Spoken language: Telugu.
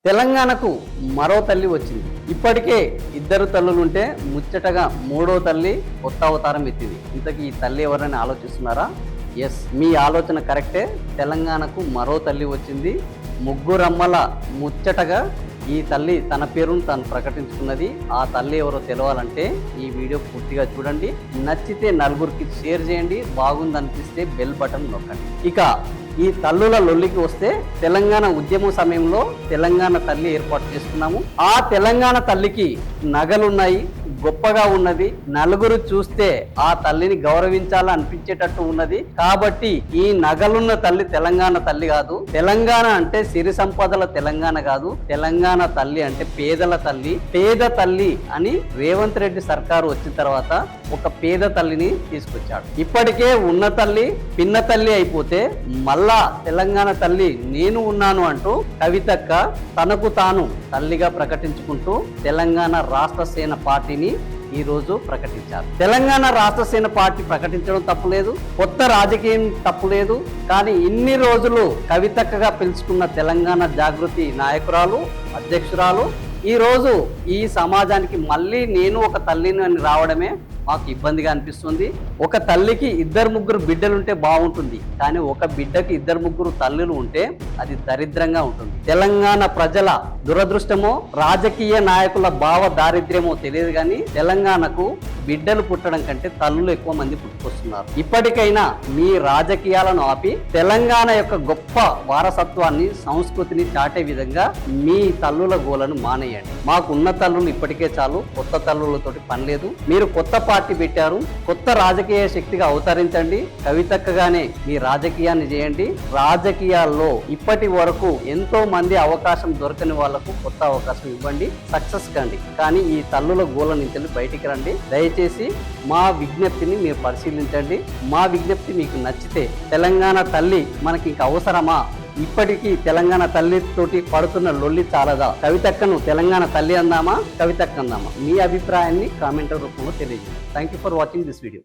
తెలంగాణకు మరో తల్లి వచ్చింది. ఇప్పటికే ఇద్దరు తల్లులుంటే ముచ్చటగా మూడో తల్లి కొత్త అవతారం ఎత్తింది. ఇంతకీ ఈ తల్లి ఎవరని ఆలోచిస్తున్నారా? ఎస్, మీ ఆలోచన కరెక్టే. తెలంగాణకు మరో తల్లి వచ్చింది. ముగ్గురమ్మల ముచ్చటగా ఈ తల్లి తన పేరును తాను ప్రకటించుకున్నది. ఆ తల్లి ఎవరో తెలవాలంటే ఈ వీడియో పూర్తిగా చూడండి. నచ్చితే నలుగురికి షేర్ చేయండి. బాగుందనిపిస్తే బెల్ బటన్ నొక్కండి. ఇక ఈ తల్లుల లొల్లికి వస్తే, తెలంగాణ ఉద్యమం సమయంలో తెలంగాణ తల్లి ఏర్పాటు చేసుకున్నాము. ఆ తెలంగాణ తల్లికి నగలున్నాయి, గొప్పగా ఉన్నది. నలుగురు చూస్తే ఆ తల్లిని గౌరవించాలని అనిపించేటట్టు ఉన్నది. కాబట్టి ఈ నగలున్న తల్లి తెలంగాణ తల్లి కాదు. తెలంగాణ అంటే సిరి సంపదల తెలంగాణ కాదు. తెలంగాణ తల్లి అంటే పేదల తల్లి. పేద తల్లి అని రేవంత్ రెడ్డి సర్కారు వచ్చిన తర్వాత ఒక పేద తల్లిని తీసుకొచ్చాడు. ఇప్పటికే ఉన్న తల్లి పిన్న తల్లి అయిపోతే మళ్ళా తెలంగాణ తల్లి నేను ఉన్నాను అంటూ కవితక్క తనకు తాను తల్లిగా ప్రకటించుకుంటూ తెలంగాణ రాష్ట్ర సేన పార్టీని ఈ రోజు ప్రకటించారు. తెలంగాణ రాష్ట్ర సేన పార్టీ ప్రకటించడం తప్పులేదు, కొత్త రాజకీయం తప్పులేదు. కానీ ఇన్ని రోజులు కవితక్కగా పిలుచుకున్న తెలంగాణ జాగృతి నాయకురాలు, అధ్యక్షురాలు ఈ రోజు ఈ సమాజానికి మళ్ళీ నేను ఒక తల్లిని అని రావడమే మాకు ఇబ్బందిగా అనిపిస్తుంది. ఒక తల్లికి ఇద్దరు ముగ్గురు బిడ్డలుంటే బాగుంటుంది, కానీ ఒక బిడ్డకి ఇద్దరు ముగ్గురు తల్లులు ఉంటే అది దరిద్రంగా ఉంటుంది. తెలంగాణ ప్రజల దురదృష్టమో రాజకీయ నాయకుల భావ దారిద్ర్యమో తెలియదు, కానీ తెలంగాణకు బిడ్డలు పుట్టడం కంటే తల్లులు ఎక్కువ మంది పుట్టుకొస్తున్నారు. ఇప్పటికైనా మీ రాజకీయాలను ఆపి తెలంగాణ యొక్క గొప్ప వారసత్వాన్ని, సంస్కృతిని చాటే విధంగా మీ తల్లుల గోలను మానేయండి. మాకున్న తల్లులు ఇప్పటికే చాలు, కొత్త తల్లులతోటి పని లేదు. మీరు కొత్త పార్టీ పెట్టారు, కొత్త రాజకీయ శక్తిగా అవతరించండి. కవితక్కగానే మీ రాజకీయాన్ని చేయండి. రాజకీయాల్లో ఇప్పటి వరకు ఎంతో మంది అవకాశం దొరకని వాళ్లకు కొత్త అవకాశం ఇవ్వండి, సక్సెస్ కండి. కానీ ఈ తల్లుల గోల నుంచి బయటికి రండి. దయచేసి మా విజ్ఞప్తిని మీరు పరిశీలించండి. మా విజ్ఞప్తి మీకు నచ్చితే, తెలంగాణ తల్లి మనకి ఇంక అవసరమా? ఇప్పటికీ తెలంగాణ తల్లితోటి పడుతున్న లొల్లి చాలదా? కవితక్కను తెలంగాణ తల్లి అందామా, కవితక్క అందామా? మీ అభిప్రాయాన్ని కామెంట్ రూపంలో తెలియజేయండి. Thank you for watching this video.